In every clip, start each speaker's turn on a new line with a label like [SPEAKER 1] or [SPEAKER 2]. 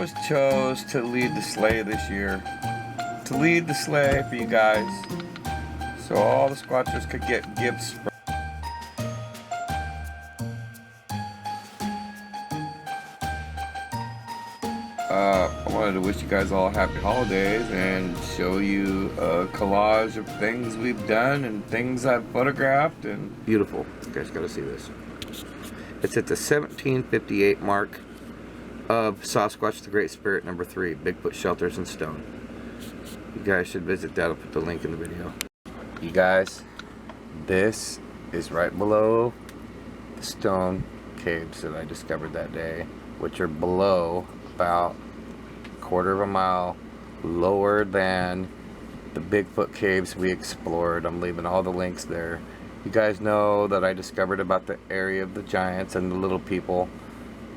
[SPEAKER 1] just chose to lead the sleigh this year. To lead the sleigh for you guys. So all the Squatchers could get gifts. I wanted to wish you guys all happy holidays and show you a collage of things we've done and things I've photographed. And beautiful. You guys gotta see this. It's at the 1758 mark of Sasquatch the Great Spirit number 3, Bigfoot Shelters in Stone. You guys should visit that. I'll put the link in the video. You guys, this is right below the stone caves that I discovered that day, which are below about a quarter of a mile lower than the Bigfoot caves we explored. I'm leaving all the links there. You guys know that I discovered about the area of the giants and the little people,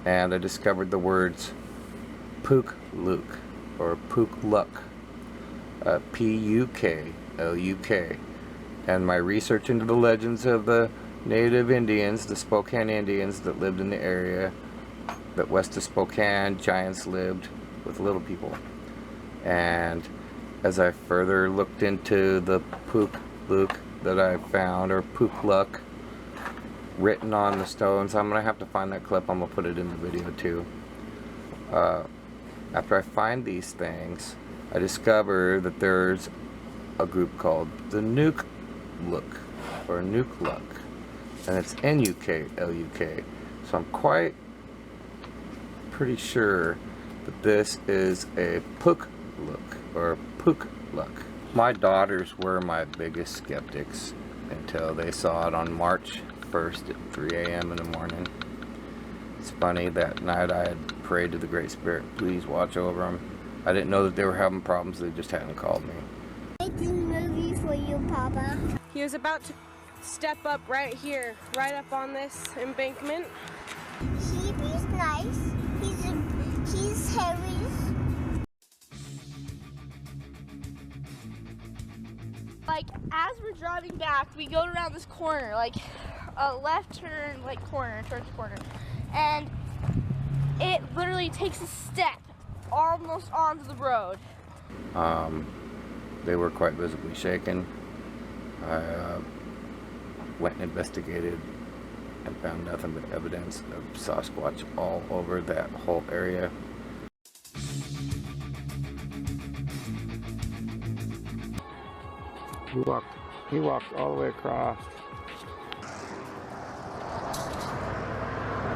[SPEAKER 1] and I discovered the words Puk-Luk or Puk-Luk, P-U-K-L-U-K, and my research into the legends of the native Indians, the Spokane Indians that lived in the area that west of Spokane, giants lived with little people. And as I further looked into the Puk-Luk that I found, or Puk-Luk, written on the stones, I'm gonna have to find that clip. I'm gonna put it in the video too. After I find these things, I discover that there's a group called the Nuk-Luk or Nuk-Luk, and it's N-U-K-L-U-K. So I'm quite pretty sure that this is a Puk-Luk or Puk-Luk. My daughters were my biggest skeptics until they saw it on March 1st at 3 a.m. in the morning. It's funny, that night I had prayed to the Great Spirit, please watch over them. I didn't know that they were having problems, they just hadn't called me.
[SPEAKER 2] Making movie for you, Papa.
[SPEAKER 3] He was about to step up right here, right up on this embankment.
[SPEAKER 2] He's nice. He's heavy.
[SPEAKER 4] Like, as we're driving back, we go around this corner, like a left turn, like corner, turns corner, and it literally takes a step almost onto the road.
[SPEAKER 1] They were quite visibly shaken. I went and investigated and found nothing but evidence of Sasquatch all over that whole area. He walked all the way across.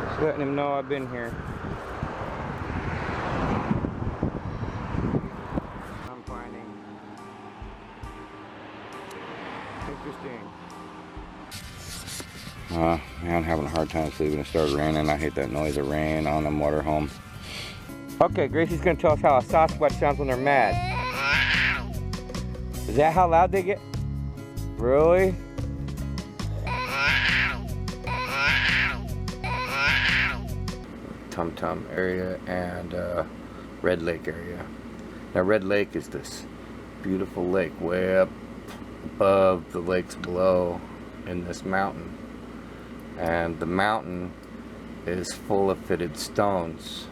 [SPEAKER 1] Just letting him know I've been here. I'm finding interesting. Man, I'm having a hard time sleeping. It started raining. I hate that noise of rain on the motorhome. Okay, Gracie's gonna tell us how a Sasquatch sounds when they're mad. Is that how loud they get? Really? Tum Tum area and Red Lake area. Now Red Lake is this beautiful lake way up above the lakes below in this mountain. And the mountain is full of fitted stones.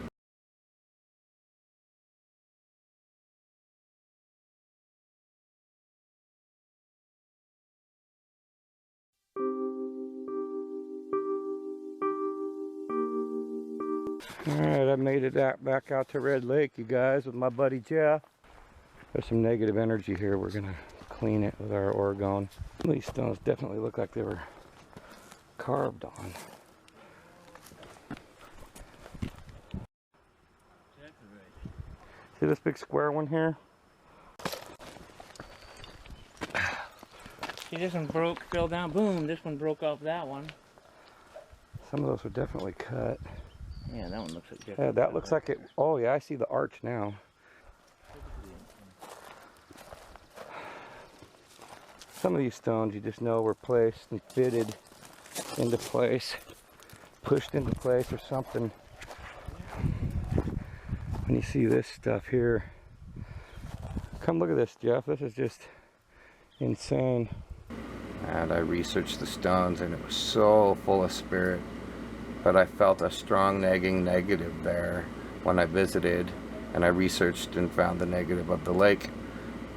[SPEAKER 1] Alright, I made it back out to Red Lake, you guys, with my buddy Jeff. There's some negative energy here. We're gonna clean it with our Oregon. These stones definitely look like they were carved on. See this big square one here?
[SPEAKER 5] See, this one broke, fell down, boom, this one broke off that one.
[SPEAKER 1] Some of those were definitely cut.
[SPEAKER 5] Yeah, that one looks like different.
[SPEAKER 1] Yeah, that looks like it. Oh yeah, I see the arch now. Some of these stones you just know were placed and fitted into place, pushed into place or something. When you see this stuff here, come look at this, Jeff. This is just insane. And I researched the stones and it was so full of spirit. But I felt a strong nagging negative there when I visited, and I researched and found the negative of the lake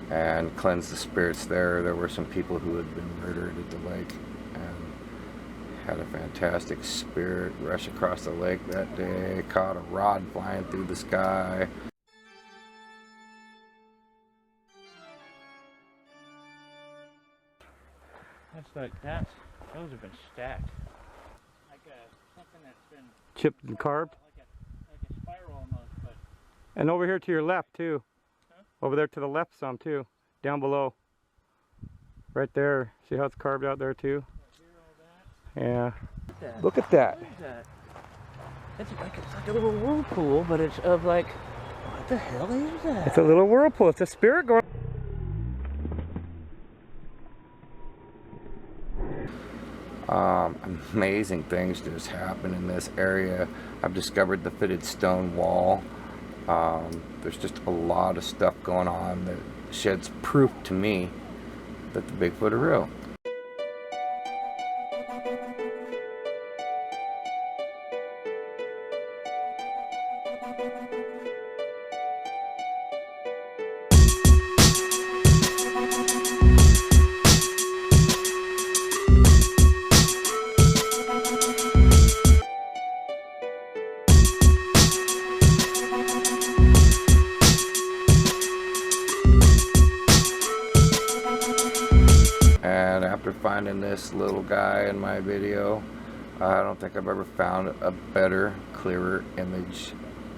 [SPEAKER 1] and cleansed the spirits there. There were some people who had been murdered at the lake and had a fantastic spirit rush across the lake that day. Caught a rod flying through the sky.
[SPEAKER 5] That's like those have been stacked. Like something that's been
[SPEAKER 6] Chipped and carved.
[SPEAKER 5] like a spiral almost, but
[SPEAKER 6] And over here to your left too.
[SPEAKER 5] Huh?
[SPEAKER 6] Over there to the left some too. Down below. Right there. See how it's carved out there too? Yeah. Look at that.
[SPEAKER 5] What is that? It's like a little whirlpool, but it's of like, what the hell is that?
[SPEAKER 6] It's a little whirlpool. It's a spirit going.
[SPEAKER 1] Amazing things just happen in this area. I've discovered the fitted stone wall. There's just a lot of stuff going on that sheds proof to me that the Bigfoot are real. And after finding this little guy in my video, I don't think I've ever found a better, clearer image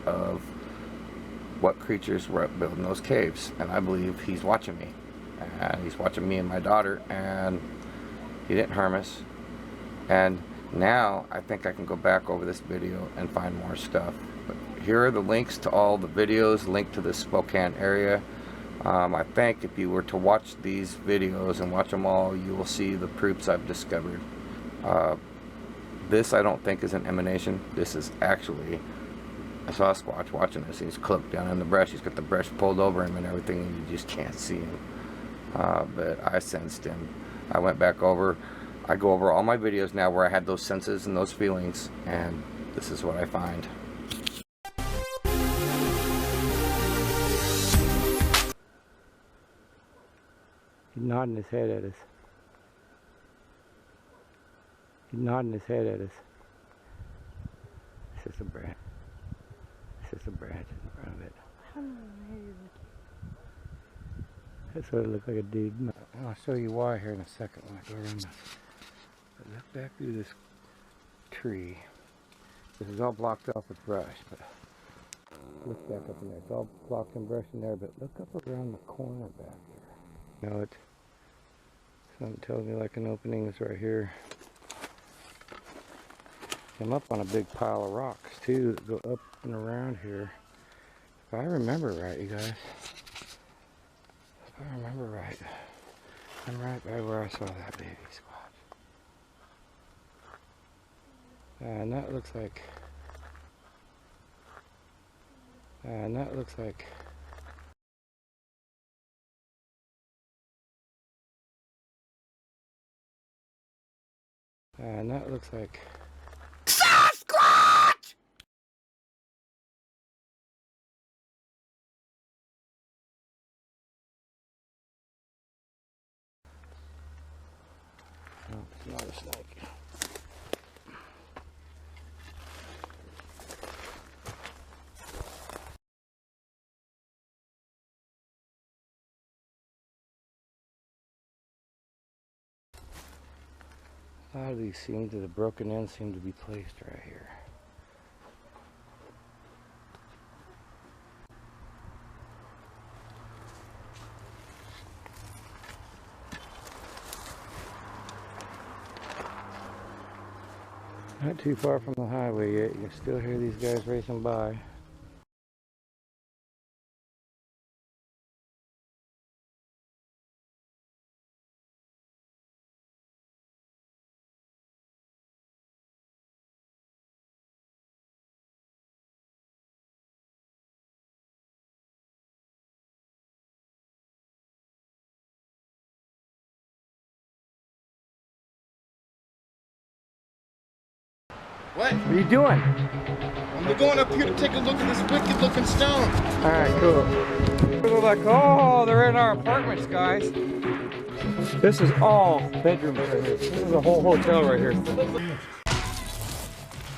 [SPEAKER 1] of what creatures were building those caves. And I believe he's watching me. And he's watching me and my daughter, and he didn't harm us. And now I think I can go back over this video and find more stuff. But here are the links to all the videos linked to the Spokane area. I think if you were to watch these videos and watch them all, you will see the proofs I've discovered. This I don't think is an emanation. This is actually a Sasquatch watching this. He's cloaked down in the brush. He's got the brush pulled over him and everything, and you just can't see him. But I sensed him. I went back over. I go over all my videos now where I had those senses and those feelings, and this is what I find.
[SPEAKER 6] He's nodding his head at us. He's nodding his head at us. It's just a branch. It's just a branch in front of it. That's what it looked like, a dude. And I'll show you why here in a second when I go around this. But look back through this tree. This is all blocked off with brush, but look back up in there. It's all blocked and brush in there, but look up around the corner back here. No, something tells me like an opening is right here. I'm up on a big pile of rocks too that go up and around here. If I remember right, you guys. If I remember right, I'm right by where I saw that baby squatch. And that looks like. And that looks like. And that looks like
[SPEAKER 1] Sasquatch!
[SPEAKER 6] no, it's not a snake. A lot of these seem to, the broken ends seem to be placed right here. Not too far from the highway yet. You can still hear these guys racing by.
[SPEAKER 1] What?
[SPEAKER 6] What are you doing?
[SPEAKER 7] We're going up here to take a look at this wicked looking stone.
[SPEAKER 6] Alright, cool. They're like, oh, they're in our apartments, guys. This is all bedrooms right here. This is a whole hotel right here.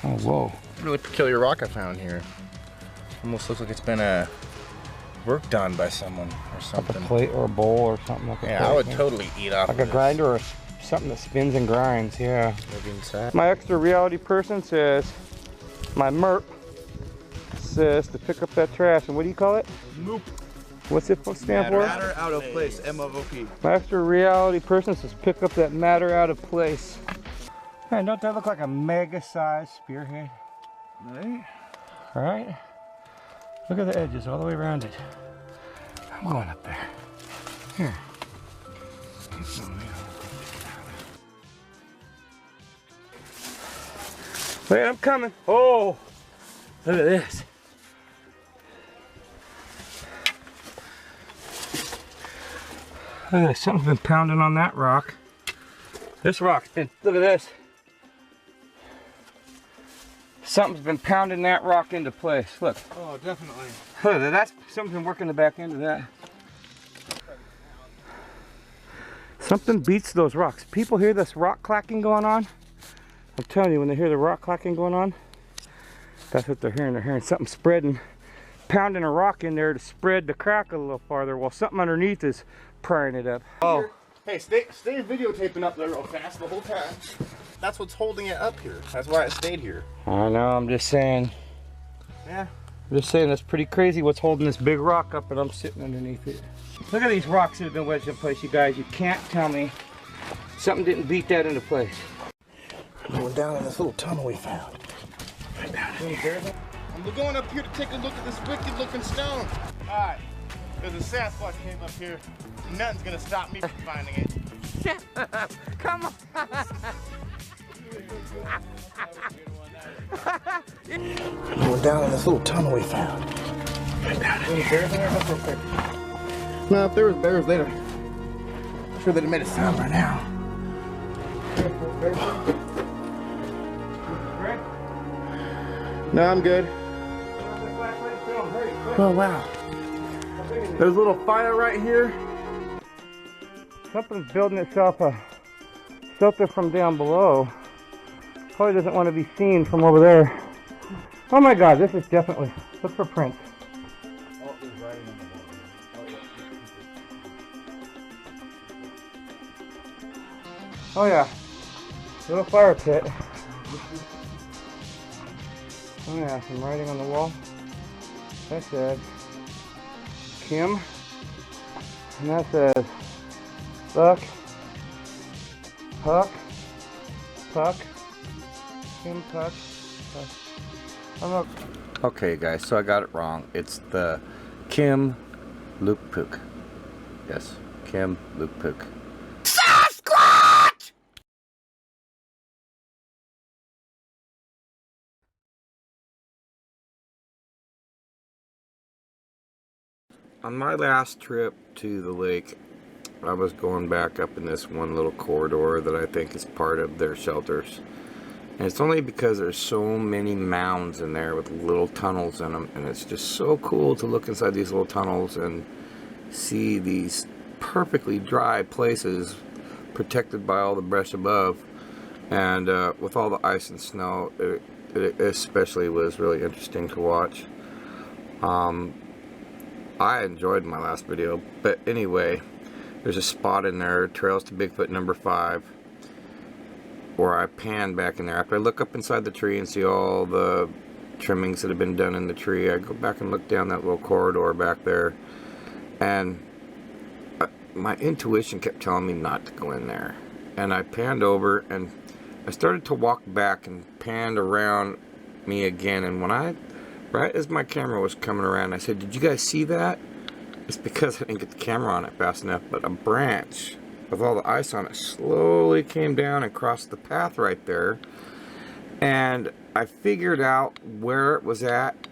[SPEAKER 6] Oh, whoa.
[SPEAKER 7] Really peculiar rock I found here. Almost looks like it's been work done by someone or something.
[SPEAKER 6] Like a plate or a bowl or something like that.
[SPEAKER 7] Yeah, I would totally eat off
[SPEAKER 6] like
[SPEAKER 7] of
[SPEAKER 6] a grinder or something that spins and grinds, yeah.
[SPEAKER 7] Maybe inside.
[SPEAKER 6] My extra reality person says, my MERP says to pick up that trash. And what do you call it?
[SPEAKER 7] Moop.
[SPEAKER 6] What's it stand for?
[SPEAKER 7] Matter out of place, M-O-O-P.
[SPEAKER 6] My extra reality person says pick up that matter out of place. Man, don't that look like a mega-sized spearhead?
[SPEAKER 7] Right.
[SPEAKER 6] Right? Look at the edges all the way around it. I'm going up there. Here. Wait, I'm coming. Oh, look at this. Look at this. Something's been pounding on that rock. This rock's been, look at this. Something's been pounding that rock into place. Look.
[SPEAKER 7] Oh, definitely.
[SPEAKER 6] Look, that's something's been working the back end of that. Something beats those rocks. People hear this rock clacking going on. I'm telling you, when they hear the rock clacking going on, that's what they're hearing. They're hearing something spreading, pounding a rock in there to spread the crack a little farther, while something underneath is prying it up. Oh.
[SPEAKER 7] Hey, stay videotaping up there real fast the whole time. That's what's holding it up here. That's why it stayed here.
[SPEAKER 6] I know, I'm just saying.
[SPEAKER 7] Yeah.
[SPEAKER 6] I'm just saying that's pretty crazy what's holding this big rock up and I'm sitting underneath it. Look at these rocks that have been wedged in place, you guys. You can't tell me something didn't beat that into place.
[SPEAKER 7] Going down in this little tunnel we found. Right down in here. And we're going up here to take a look at this wicked looking stone. Alright. There's a Sasquatch came up here. Nothing's gonna stop me from finding it.
[SPEAKER 6] Come on.
[SPEAKER 7] Going down in this little tunnel we found. Right down in here. No, if there was bears later, I'm sure they'd have made a sound by now. No, I'm good. Oh, wow. There's a little fire right here.
[SPEAKER 6] Something's building itself a shelter from down below. Probably doesn't want to be seen from over there. Oh my God, this is definitely, look for prints. Oh yeah, little fire pit. Oh yeah, some writing on the wall. That says Kim, and that says Buck, Puck, Puck, Kim, Puck, Puck. I'm not. Okay, guys, so I got it wrong. It's the Kim Lukpuk. Yes, Kim Lukpuk. Sasquatch! On my last trip to the lake, I was going back up in this one little corridor that I think is part of their shelters. And it's only because there's so many mounds in there with little tunnels in them, and it's just so cool to look inside these little tunnels and see these perfectly dry places protected by all the brush above. And with all the ice and snow, it especially was really interesting to watch. I enjoyed my last video, but anyway, there's a spot in there, Trails to Bigfoot number 5, where I pan back in there. After I look up inside the tree and see all the trimmings that have been done in the tree, I go back and look down that little corridor back there, and my intuition kept telling me not to go in there. And I panned over, and I started to walk back and panned around me again, and when right as my camera was coming around, I said, "Did you guys see that?" It's because I didn't get the camera on it fast enough, but a branch with all the ice on it slowly came down and crossed the path right there. And I figured out where it was at,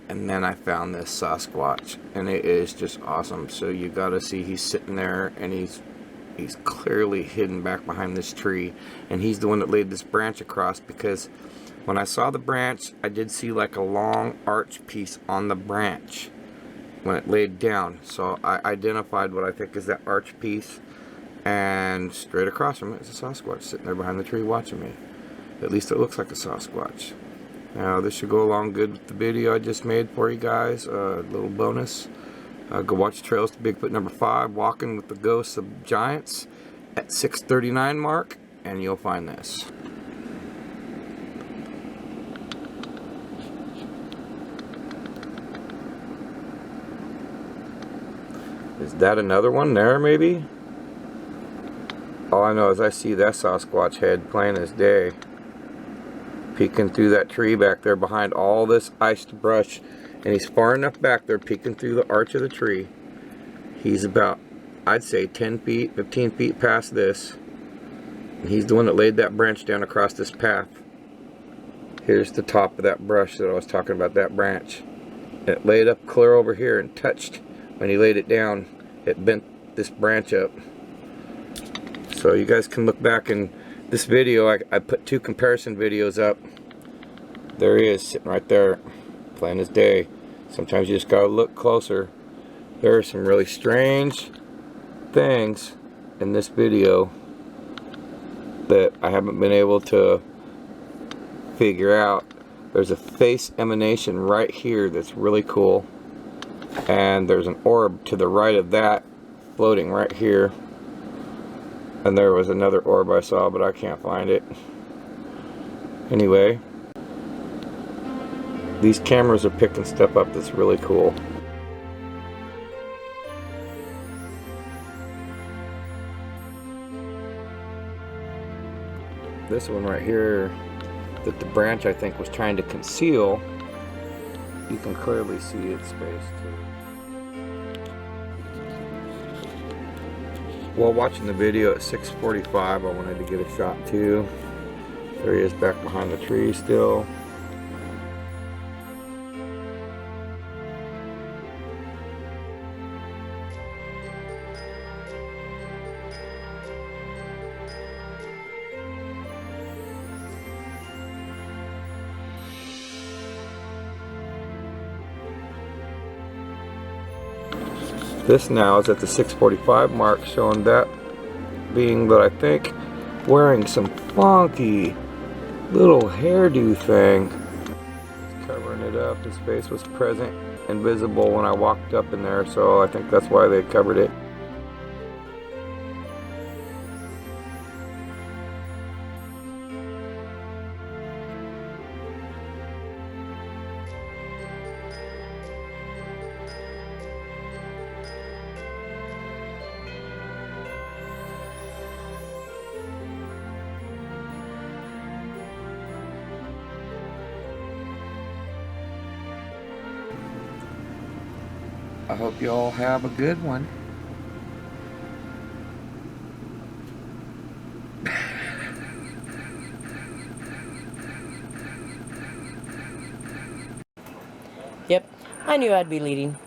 [SPEAKER 6] and then I found this Sasquatch, and it is just awesome. So you gotta see, he's sitting there, and he's clearly hidden back behind this tree, and he's the one that laid this branch across, because
[SPEAKER 1] When I saw the branch, I did see like a long arch piece on the branch when it laid down. So I identified what I think is that arch piece, and straight across from it is a Sasquatch sitting there behind the tree watching me. At least it looks like a Sasquatch. Now this should go along good with the video I just made for you guys. A little bonus. Go watch Trails to Bigfoot number 5, Walking with the Ghosts of Giants, at 6:39 mark, and you'll find this. Is that another one there, maybe? All I know is I see that Sasquatch head plain as day, peeking through that tree back there behind all this iced brush. And he's far enough back there, peeking through the arch of the tree. He's about, I'd say, 10 feet, 15 feet past this. And he's the one that laid that branch down across this path. Here's the top of that brush that I was talking about, that branch. It laid up clear over here and touched. When he laid it down, it bent this branch up. So you guys can look back in this video. I put 2 comparison videos up. There he is, sitting right there, plain as day. Sometimes you just gotta look closer. There are some really strange things in this video that I haven't been able to figure out. There's a face emanation right here that's really cool. And there's an orb to the right of that floating right here. And there was another orb I saw, but I can't find it. Anyway, these cameras are picking stuff up that's really cool. This one right here, that the branch I think was trying to conceal, you can clearly see its space too. While watching the video at 6:45, I wanted to get a shot too. There he is back behind the tree still. This now is at the 6:45 mark, showing that being that I think wearing some funky little hairdo thing. He's covering it up. His face was present and visible when I walked up in there, so I think that's why they covered it. I hope you all have a good one.
[SPEAKER 8] Yep, I knew I'd be leading.